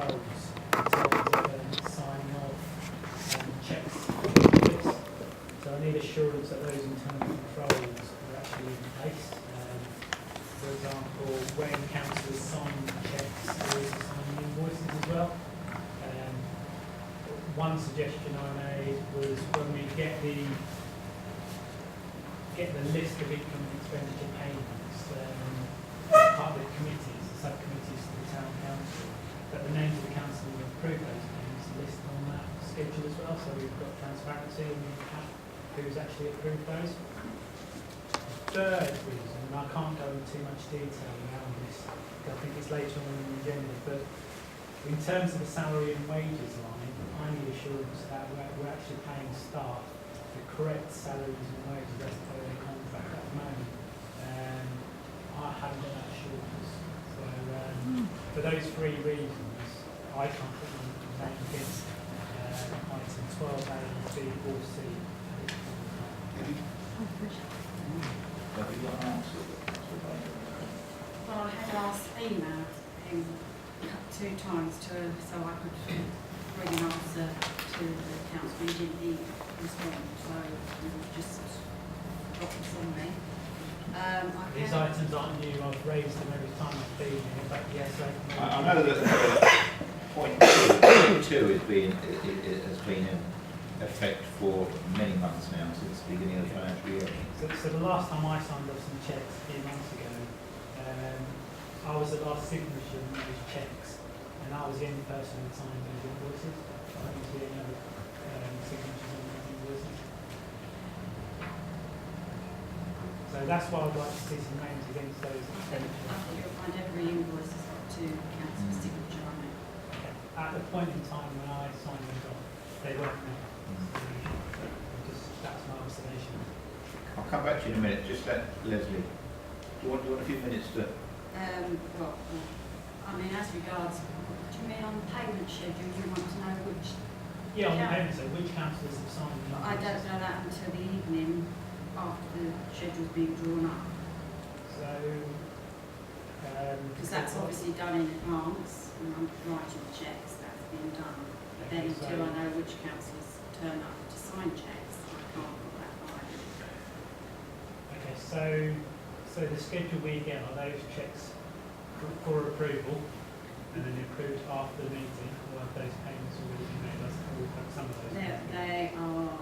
controls in terms of signing off checks on budgets. So I need assurance that those internal controls are actually in place. For example, when councillors sign checks, they also sign invoices as well. One suggestion I made was when we get the list of income and expenditure payments as part of the committees, the subcommittees to the town council, that the names of the council who approve those payments are listed on that schedule as well, so we've got transparency and we have who's actually approved those. Third reason, and I can't go into too much detail around this, because I think it's later on in the agenda, but in terms of the salary and wages line, I need assurance that we're actually paying staff the correct salaries and wages as per their contract at the moment. I haven't got that assurance. So for those three reasons, I can't put my name against item 12A, B or C. Have you got an answer? Well, I had last emailed him 2 times so I could bring an answer to the council. He didn't respond, so just dropped this on me. These items aren't new. I've raised them every time I've been here, but yes, I know that point 2 has been in effect for many months now, since the beginning of the financial year. So the last time I signed off some checks a few months ago, I was the last signature on those checks, and I was the only person who signed those invoices. I didn't see any other signatures on those invoices. So that's why I'd like to see some names against those I expenditures. think you'll find every invoice has got 2 councillors' signature on it. Okay. At the point in time when I signed them off, they weren't met. That's my observation. I'll come back to you in a minute. Just let Leslie. Do you want a few minutes to? Well, I mean, as regards, do you mean on the payment schedule, do you want to know which? Yeah, on the payment, so which councillors have signed the I don't know that until the evening after the schedule's been drawn up. So, Because that's obviously done in advance, and I'm writing the checks, that's been done. But then until I know which councillors turn up to sign checks, I can't put that right. okay, so the schedule we get are those checks for approval, and then approved after the meeting, or have those payments already been made? We've had some of those. They are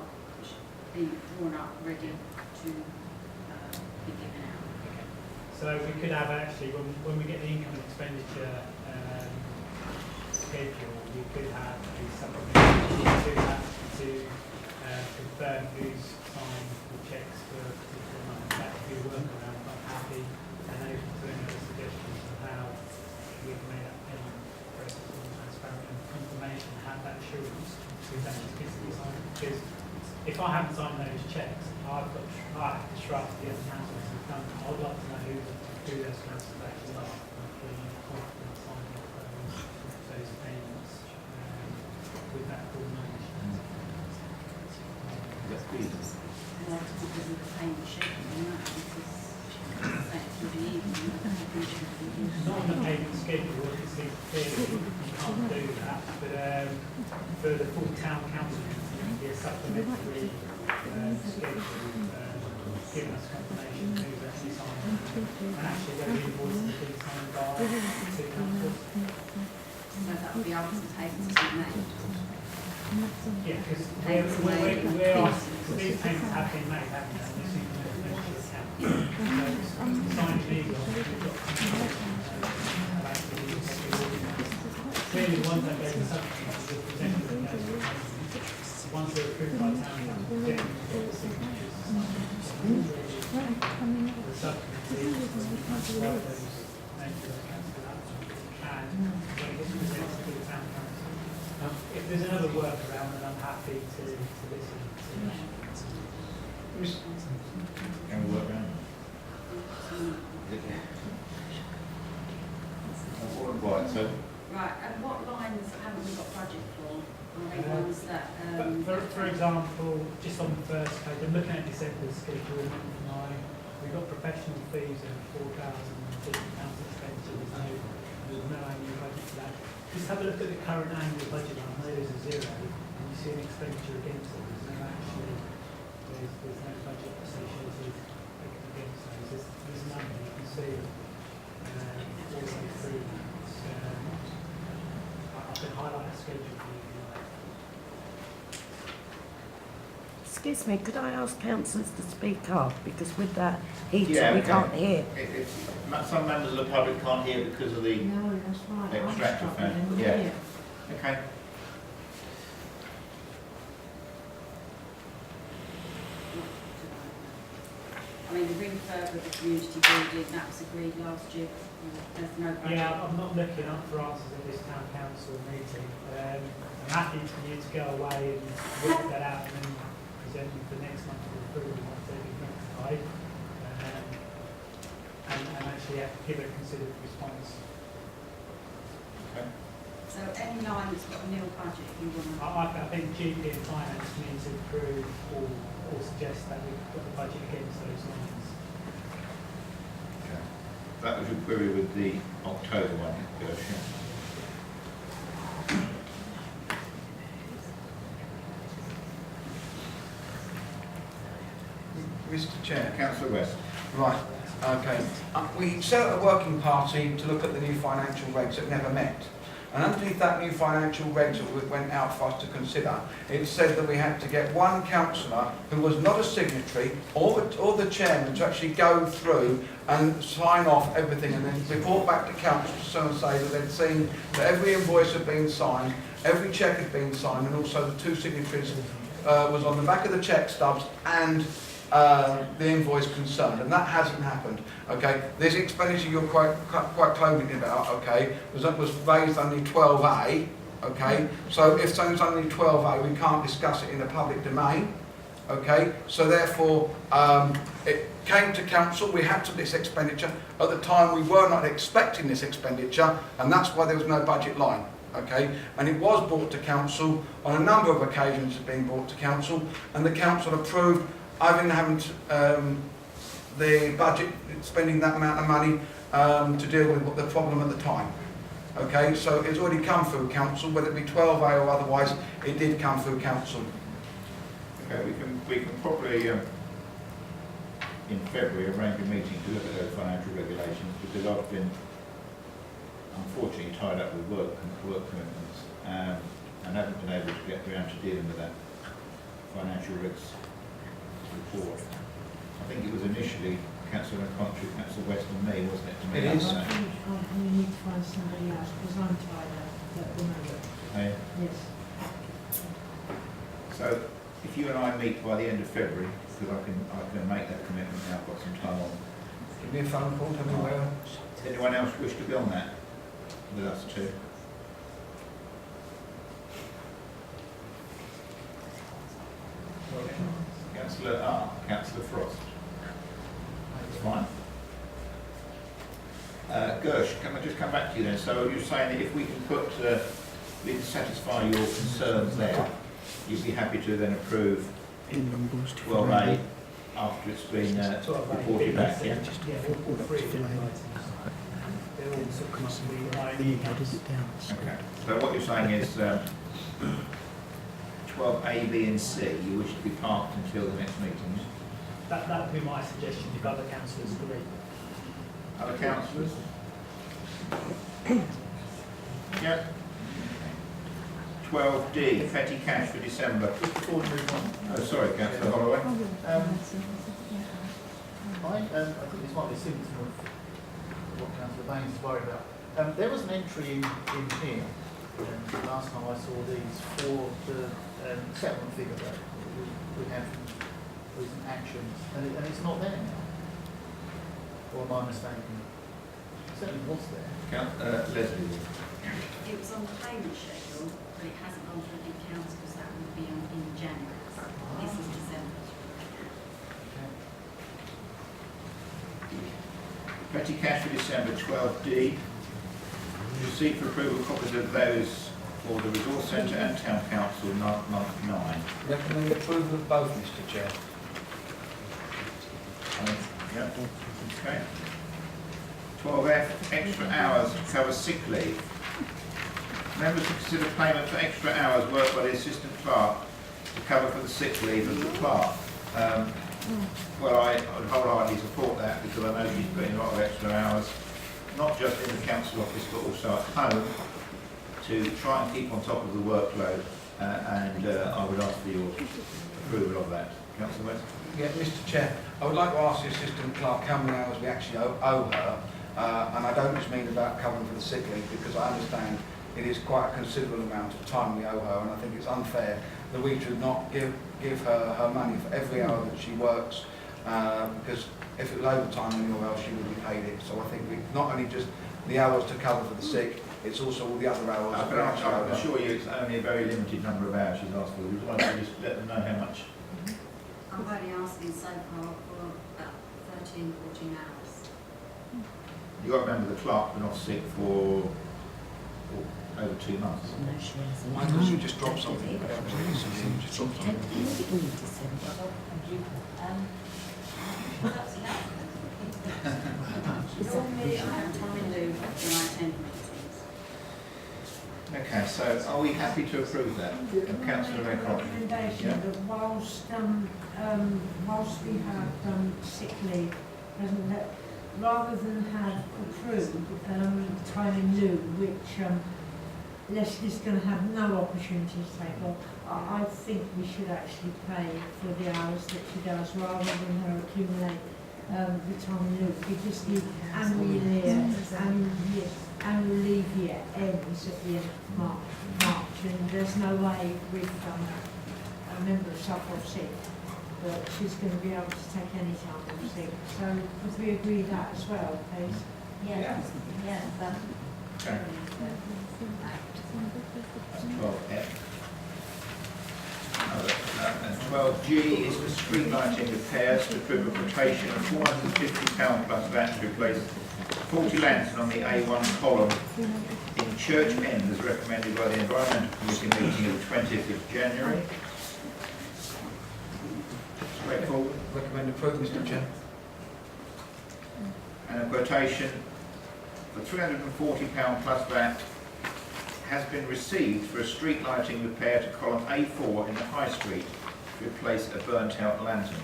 being drawn up, ready to be given out. Okay. So we could have actually, when we get the income and expenditure schedule, we could have a supplementary to that to confirm who's signed the checks for a particular month. That could be a workaround, but I'm happy and open to any other suggestions of how we've made that payment process more transparent and confirmation, have that assurance who's actually physically signed. Because if I haven't signed those checks, I have to trust the other councillors who've done it. I would like to know who those councillors actually are. I'm feeling confident signing off those payments with that coordination. Yes, please. I'd like to put the payment schedule on that because that's for the evening. Not on the payment schedule, obviously, clearly you can't do that, but for the full town council, there be a supplementary schedule giving us confirmation who's actually signed, and actually those invoices have been signed by 2 councils. So that would be after the payments have been made. Yeah, because we're asking, because these payments have been made, haven't they? This is the expenditure account. So it's signed these off, we've got confirmation about the clearly the ones that go to subcommittees are presented to the council. Once they're approved by town council, then we've got the signatures. The subcommittees, we transfer those names to the council and when it gets presented to the town council. If there's another workaround, then I'm happy to listen to that. Can we work around? Right, so. Right, and what lines haven't we got budget for? Are they ones that? For example, just on the first page, I'm looking at December's schedule, we've got professional fees of £4,050 expenditure. There's no annual budget for that. just have a look at the current annual budget line, where there's a zero, and you see an expenditure against it, there's no actually, there's no budget associated against those, there's a number you can see, all the way through that. I can highlight a schedule for you if you like. Excuse me, could I ask councillors to speak up, because with that heater Yeah, we okay. can't hear. Some members of the public can't hear because of the No, that's right. extractor fan. Yeah. Okay. I mean, the refurb of the community building, that was agreed last year, there's no budget. Yeah, I'm not looking up for answers at this town council meeting. I'm happy for you to go away and work that out and then present you for next month for approval once they've notified. And actually give a considered response. Okay. So any line that's got a nil budget, you want to... I think GP and finance need to approve or suggest that we've got the budget against those lines. Okay. That was your query with the October one, Gersh, yeah? Mr. Chair. Councillor West. Right, okay. We set up a working party to look at the new financial regs that never met. And underneath that new financial regs that went out for us to consider, it said that we had to get one councillor who was not a signatory or the chairman to actually go through and sign off everything and then report back to council to say that they'd seen that every invoice had been signed, every cheque had been signed, and also the two signatories was on the back of the cheque stubs and the invoice concerned, and that hasn't happened. Okay, this expenditure you're quite closing about, okay, was raised under 12A. Okay, so if something's under 12A, we can't discuss it in the public domain. Okay, so therefore it came to council. We had to this expenditure at the time. We were not expecting this expenditure, and that's why there was no budget line. Okay, and it was brought to council on a number of occasions. It's been brought to council, and the council approved. Having the budget spending that amount of money to deal with the problem at the time. Okay, so it's already come through council, whether it be 12A or otherwise, it did come through council. Okay, we can probably in February arrange a meeting to look at those financial regulations, because I've been unfortunately tied up with work commitments and haven't been able to get around to dealing with that financial regs report. I think it was initially Councillor McContry, Councillor West and me, wasn't it? To make It is. that say. We need to find somebody else because I'm tired of the moment. Hey, Yes. so if you and I meet by the end of February, because I can make that commitment now, I've got some time on. Give me a phone call, tell me where. Does anyone else wish to be on that with us too? Councillor Frost. That's fine. Gersh, can I just come back to you then? So you're saying that if we can we can satisfy your concerns there, you'd be happy to then approve 12A after it's been reported back, yeah? Yeah, all three of the items. They're all sort of must be Okay. So what you're saying is 12A, B and C, you wish to be parked until the next meeting? That would be my suggestion if other councillors agree. Other councillors? Yeah. 12D, petty cash for December. Just before we move on. Oh, sorry, Councillor Holloway. I think this might be a symptom of what Councillor Baines is worried about. There was an entry in here, last time I saw these, for the settlement figure that we have from recent actions, and it's not there now. Or am I mistaken? It certainly was there. Leslie. It was on the payment schedule, but it hasn't gone to the accounts because that will be in January. This is December. Petty cash for December 12D. Receipt for approval copies of those for the Resource Centre and Town Council, month 9. Recommend approval of both, Mr. Chair. Yep. Okay. 12F, extra hours to cover sick leave. Members to consider payment for extra hours worked by the assistant clerk to cover for the sick leave of the clerk. Well, I would wholeheartedly support that because I know she's putting a lot of extra hours, not just in the council office but also at home, to try and keep on top of the workload, and I would ask for your approval of that. Councillor West? Yeah, Mr Chair, I would like to ask the assistant clerk how many hours we actually owe her, and I don't just mean about covering for the sick leave, because I understand it is quite a considerable amount of time we owe her, and I think it's unfair that we should not give her her money for every hour that she works, because if it was overtime anywhere else she would be paid it. So I think we not only just the hours to cover for the sick, it's also all the other hours. I can assure you it's only a very limited number of hours she's asked for. Would you like to just let them know how much? I'm only asking so far for about 13, 14 hours. You've got to remember the clerk been off sick for over 2 months. Why don't you just drop something? Just drop something. Normally I have time in lieu when I attend meetings. Okay, so are we happy to approve that? Councillor Redcroft? Recommendation Yeah. that whilst we have sick leave, that rather than have approved time in lieu, which Leslie's going to have no opportunity to take on, I think we should actually pay for the hours that she does rather than her accumulate the time in lieu, because the annual leave year ends at the end of March, and there's no way with a member of staff off sick that she's going to be able to take any time off sick. So would we agree that as well, please? Yeah, but Okay. That's 12F. And 12G is for street lighting repairs to triple quotation of £450 plus VAT to replace 40 lanterns on the A1 column in Church End as recommended by the Environmental Committee meeting of the 20th of January. Straightforward. Recommend approval, Mr Chair. And a quotation for £340 plus VAT has been received for a street lighting repair to column A4 in the High Street to replace a burnt out lantern.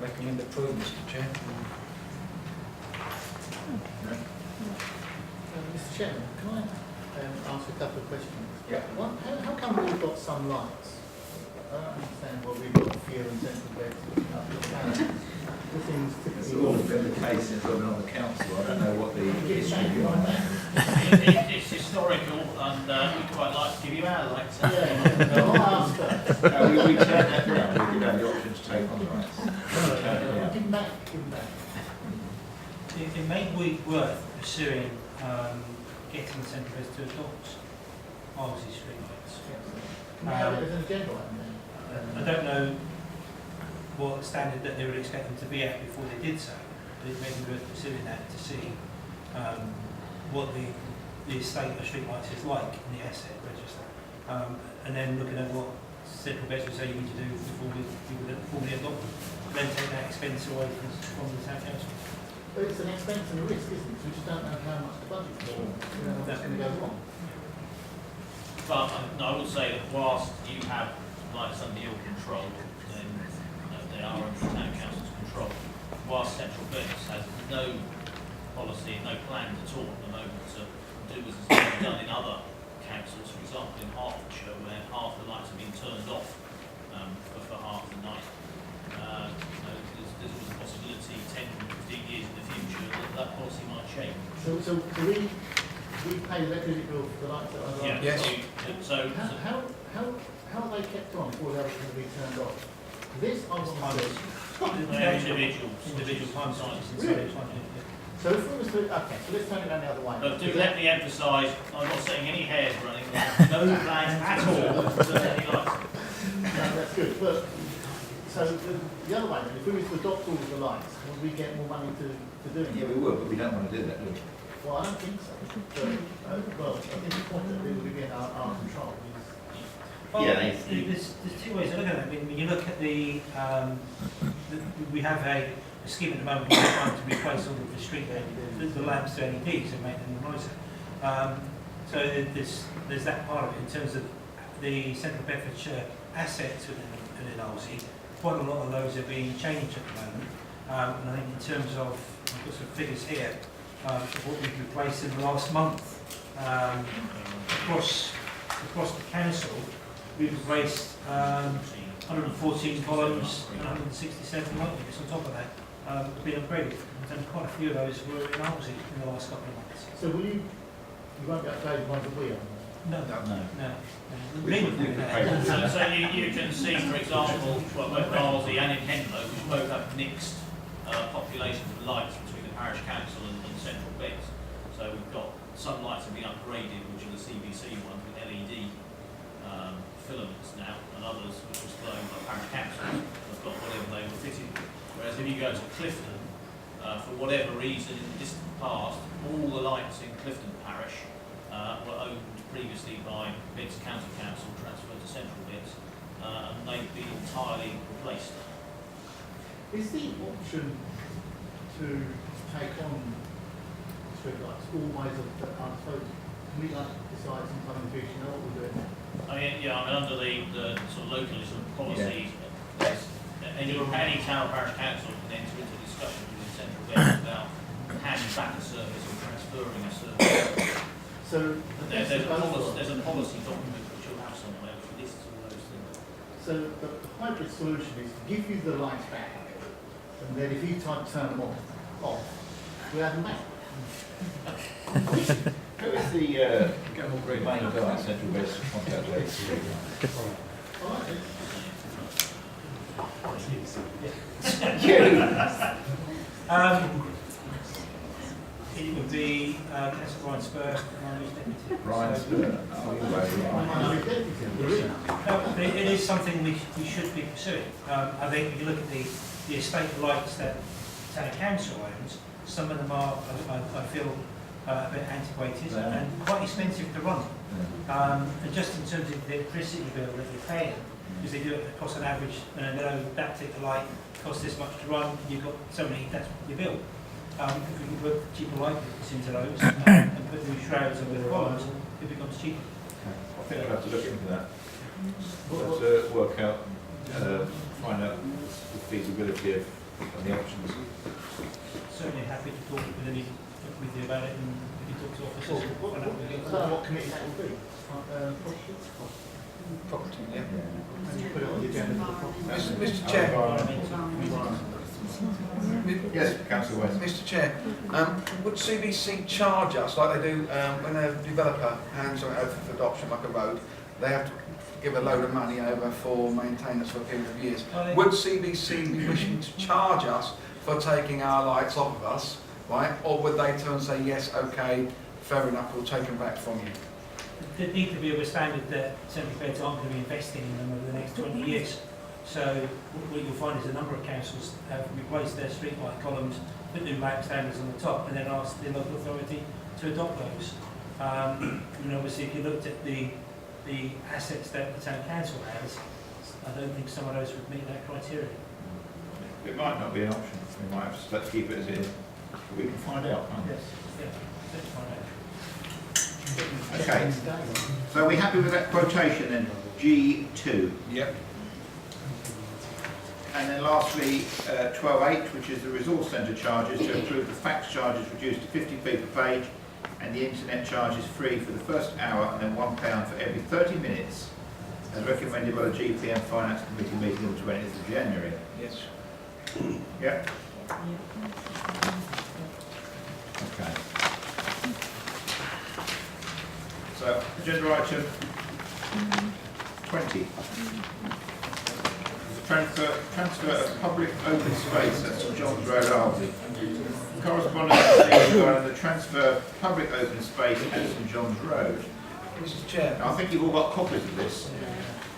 Recommend approval, Mr Chair. No? Mr Chairman, can I ask a couple of questions? Yeah. One, how come we've got some lights? I don't understand what we've got here in central beds looking up the panel. The things It's typically always been the case since I've been on the council. I don't know what the history behind that. It's historical, and we'd quite like to give you our lights. Yeah, no, I'll ask her. No, we turned that down. We did have the option to take on lights. Give them back, give them back. It may be worth pursuing getting central beds to adopt Arlesey street lights. There's an agenda item there. I don't know what standard that they would expect them to be at before they did so, but it may be worth pursuing that to see what the estate of streetlights is like in the asset register, and then looking at what central beds would say you need to do before we would formally adopt them, then take that expense away from the town council. But it's an expense and a risk, isn't it? We just don't know how much the budget for. That's going to go wrong. But I would say that whilst you have lights under your control, then they are under the town council's control. Whilst Central Beds has no policy, no plans at all at the moment to do as has been done in other councils, for example in Hertfordshire, where half the lights have been turned off for half the night. There's always a possibility 10 or 15 years in the future that policy might change. So we pay the electricity bill for the lights that are on. Yeah. Yes. So How are they kept on before they're going to be turned off? This I want to see. they are individual time sites and so on. So if we was to, okay, so let's turn it around the other way. But do let me emphasise, I'm not setting any hairs running, no plans at all to turn any lights. No, that's good. But so the other way, then, if we was to adopt all of the lights, would we get more money to do it? Yeah, we would, but we don't want to do that, do we? Well, I don't think so. But, well, I think the point that it would be in our control. Well, Yeah, there's two ways of looking at it. I mean, when you look at we have a scheme at the moment where we're trying to replace all of the street the lamps to LEDs and make them brighter. So there's that part of it in terms of the Central Bedfordshire assets within Arlesey. Quite a lot of those are being changed at the moment. And I think in terms of, I've got some figures here, of what we've replaced in the last month. Across the council, we've replaced 114 columns and 167 light units on top of that. Have been upgraded, and quite a few of those were in Arlesey in the last couple of months. So will you won't be updated the ones that we own? No. No. Legal doing that. So you can see, for example, well, both in Arlesey and in Henlow, which both have mixed populations of lights between the parish council and central beds. So we've got some lights have been upgraded, which are the CBC ones with LED filaments now, and others which was flown by parish councils have got whatever they were fitted with. Whereas if you go to Clifton, for whatever reason in the distant past, all the lights in Clifton parish were owned previously by Beds County Council, transferred to central Beds, and they've been entirely replaced. Is the option to take on streetlights always unspoken? Can we decide sometime in the future, know what we're doing now? Under the sort of localism policies, there's any town or parish council can enter into a discussion with the central Beds about handing back a service or transferring a service. So There's a policy document which you'll have somewhere which lists all those things. So the hybrid solution is to give you the lights back, and then if you turn them off, we have them back. Who is the main guy at Central Beds contact with? I like it. It would be Councillor Brian Spur, my news deputy. Brian So, Spur. it is something we should be pursuing. I think if you look at the estate lights that Town Council owns, some of them are, I feel, a bit antiquated and quite expensive to run. And just in terms of the electricity bill that you're paying, because they do it across an average, and they know that particular light costs this much to run, you've got so many, that's your bill. If we can put cheaper light bulbs into those and put new shrouds over the columns, it becomes cheaper. I think we'll have to look into that. Let's work out, find out the feasibility of the options. Certainly happy to talk with you about it, and we can talk to officers. and find out what we I can don't know what committee that will be. Property, yeah. And you put it on the agenda for the property. Mr. Chair. Yes, Councillor West. Mr. Chair, would CBC charge us like they do when a developer hands something over for adoption, like a road? They have to give a load of money over for maintenance for a period of years. Would CBC be wishing to charge us for taking our lights off of us, right? Or would they turn and say, yes, okay, fair enough, we'll take them back from you? There need to be a standard that Central Beds aren't going to be investing in them over the next 20 years. So what you'll find is a number of councils have replaced their streetlight columns, put new lamp standards on the top, and then asked the local authority to adopt those. Obviously, if you looked at the assets that the town council has, I don't think some of those would meet that criteria. It might not be an option. We might have to let's keep it as it is. We can find out, can't we? Yes. Yeah. Let's find out. Okay. So are we happy with that quotation then? G2. Yep. And then lastly, 12.8, which is the resource centre charges, to include the fax charges reduced to 50p per page, and the internet charge is free for the first hour and then £1 for every 30 minutes, as recommended by the GPM Finance Committee meeting on the 20th of January. Yes. Yep. Okay. So, agenda item 20. Transfer of public open space at St John's Road, Arlesey. Correspondence regarding the transfer of public open space at St John's Road. Mr. Chair. Now, I think you've all got copies of this.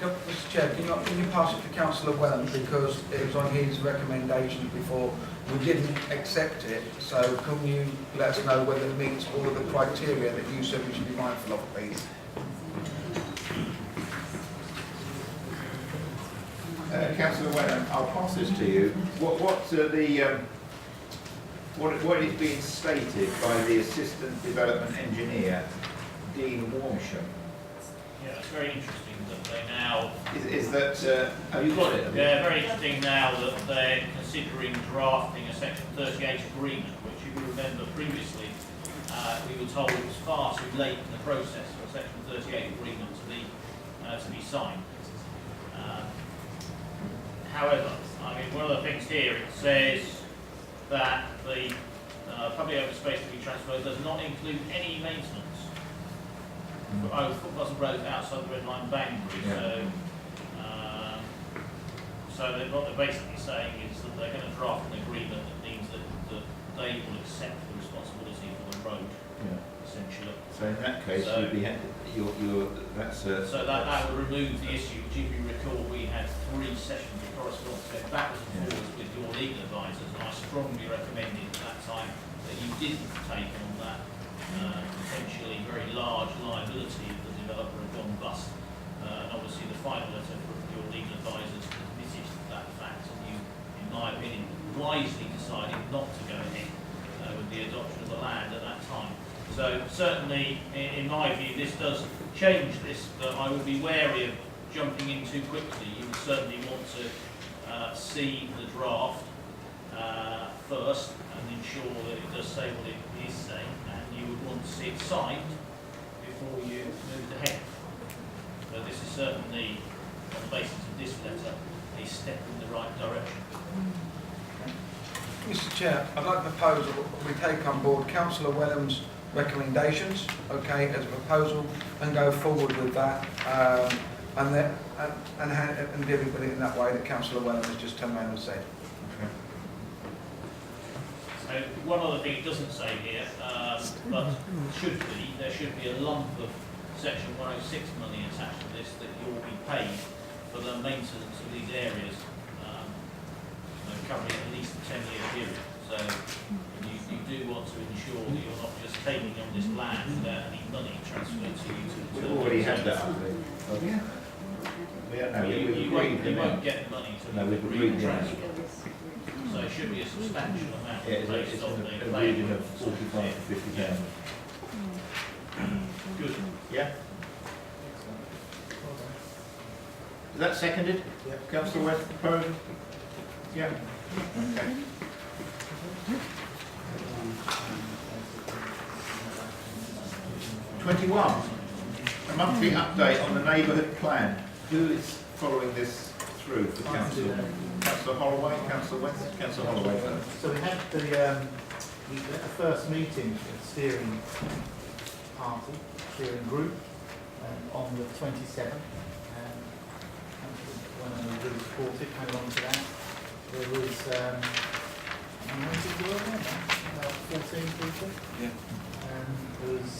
Mr. Chair, can you pass it to Councillor Wellen, because it was on his recommendations before, we didn't accept it, so can you let us know whether it meets all of the criteria that you said we should be mindful of, please? Councillor Wenham, I'll pass this to you. What is being stated by the Assistant Development Engineer Dean Warmsham. Yeah, it's very interesting that they now, Is that, have you got it? Have you? yeah, very interesting now that they're considering drafting a Section 38 agreement, which if you remember previously, we were told it was far too late in the process for a Section 38 agreement to be signed. However, I mean, one of the things here, it says that the public open space to be transferred does not include any maintenance for footpaths and roads outside the red line boundary. Yeah. So what they're basically saying is that they're going to draft an agreement that means that they will accept the responsibility for the road, Yeah. essentially. So in that case, So- you'd be, that's So that would remove the issue, which if you recall, we had 3 sessions of correspondence going backwards and forwards with your legal advisors, and I strongly recommended at that time that you didn't take on that potentially very large liability if the developer had gone bust. And obviously the final letter from your legal advisors admitted that fact, and you, in my opinion, wisely decided not to go ahead with the adoption of the land at that time. So certainly, in my view, this does change this, but I would be wary of jumping in too quickly. You would certainly want to see the draft first and ensure that it does say what it is saying, and you would want to see it signed before you moved ahead. But this is certainly, on the basis of this letter, a step in the right direction. Mr. Chair, I'd like to propose that we take on board Councillor Wellham's recommendations, okay, as a proposal, and go forward with that, and deal with it in that way that Councillor Wellham has just turned around and said. So one other thing it doesn't say here, but there should be a lump of Section 106 money attached to this that you'll be paid for the maintenance of these areas, covering at least a 10-year period. So you do want to ensure that you're not just taking on this land without any money transferred to you. We've already had that, I think. You won't get the money to No, we've agreed the amount. transfer. So it should be a substantial amount Yeah, based it's on in the a region of 45 to 50,000. Good. Yeah? Is that seconded? Yeah. Councillor West proposed? Yeah. Okay. A monthly update on the neighbourhood plan. Who is following this through for council? Councillor Holloway, Councillor West, Councillor Holloway first. So we had the first meeting with the steering group on the 27th. When I was really supportive, came along to that. There was, how many people were there? About 14 people. Yeah. There was,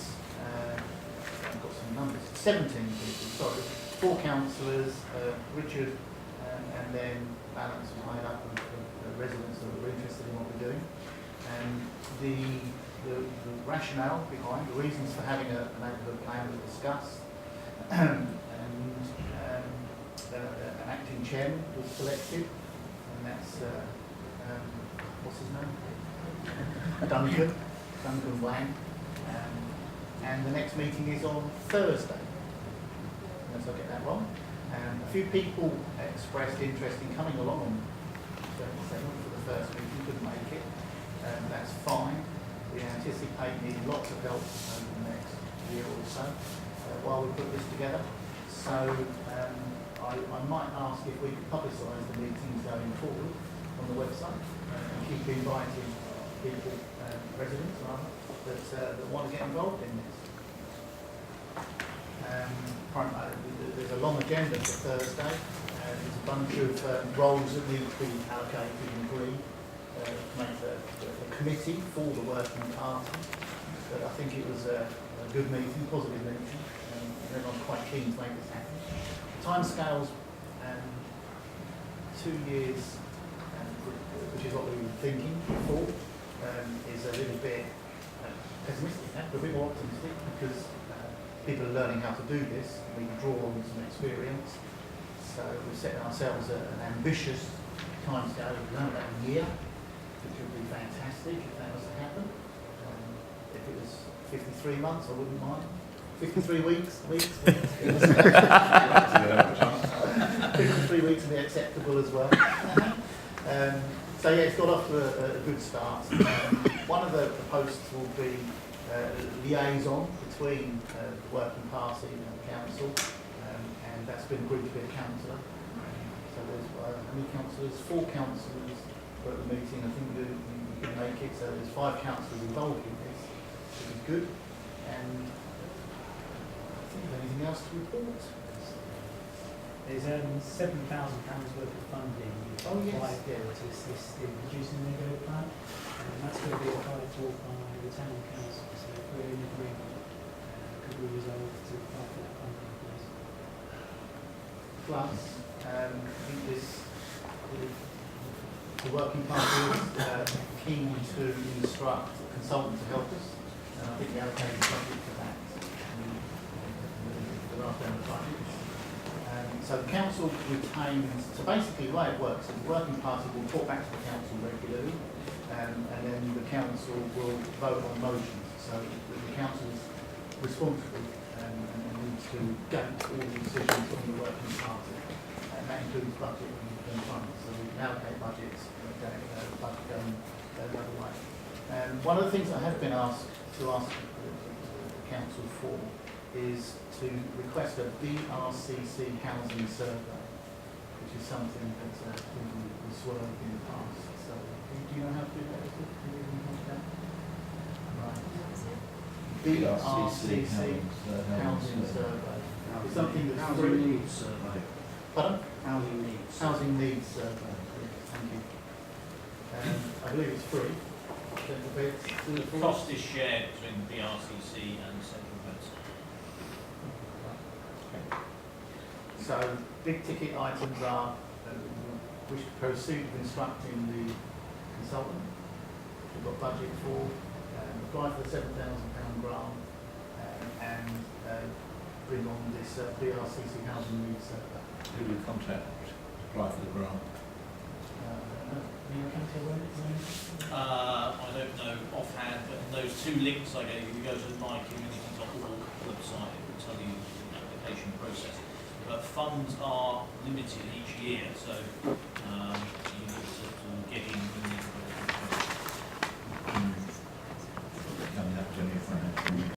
I've got some numbers, 17 people, sorry. 4 councillors, Richard, and then balance made up of residents that were interested in what we're doing. And the rationale behind, the reasons for having a neighbourhood plan was discussed. And an acting chairman was selected, and that's, what's his name? Duncan Wang. And the next meeting is on Thursday, unless I get that wrong. A few people expressed interest in coming along on Thursday for the first meeting, couldn't make it. That's fine. We anticipate needing lots of help over the next year or so while we put this together. So I might ask if we could publicise the meetings going forward on the website and keep inviting people, residents rather, that want to get involved in this. There's a long agenda for Thursday. There's a bunch of roles that need to be allocated and agreed to make the committee for the working party. But I think it was a good meeting, positive meeting, and everyone's quite keen to make this happen. Timescales, 2 years, which is what we were thinking before, is a little bit pessimistic. We're a bit more optimistic because people are learning how to do this. We can draw on some experience. So we're setting ourselves an ambitious timescale of around about a year, which would be fantastic if that was to happen. If it was 53 months, I wouldn't mind. 53 weeks? 53 weeks will be acceptable as well. So yeah, it's got off to a good start. One of the posts will be liaison between the working party and the council, and that's been agreed to be a councillor. So there's how many councillors? 4 councillors were at the meeting. I think you can make it. So there's 5 councillors involved in this, which is good. And I think anything else to report? There's £7,000 worth of funding Oh, yes. applied there to assist in producing the go plan, and that's going to be applied for by the town council. So if we're in agreement, could we resolve to apply for that funding, please? Plus, I think the working party is keen to instruct a consultant to help us, and I think we allocated budget for that. The last round of budget. So the council retains, so basically the way it works is the working party will report back to the council regularly, and then the council will vote on motions. So the council is responsible and needs to gate all the decisions from the working party, and that includes budget and funds. So we can allocate budgets, budget going another way. One of the things I have been asked to ask the council for is to request a BRCC housing survey, which is something that we swerved in the past. So, do you know how to do that? Right. BRCC housing survey. It's something that's Housing needs survey. Pardon? Housing needs. Housing needs survey. Thank you. I believe it's free. The cost is shared between the BRCC and Central Beds. So, big ticket items are, wish to proceed with instructing the consultant, which we've got budget for, apply for the £7,000 grant, and bring on this BRCC housing needs survey. Who will contact to apply for the grant? I don't know offhand, but those 2 links I gave you, go to mycommunity.org website, it will tell you the application process. But funds are limited each year, so you need to get in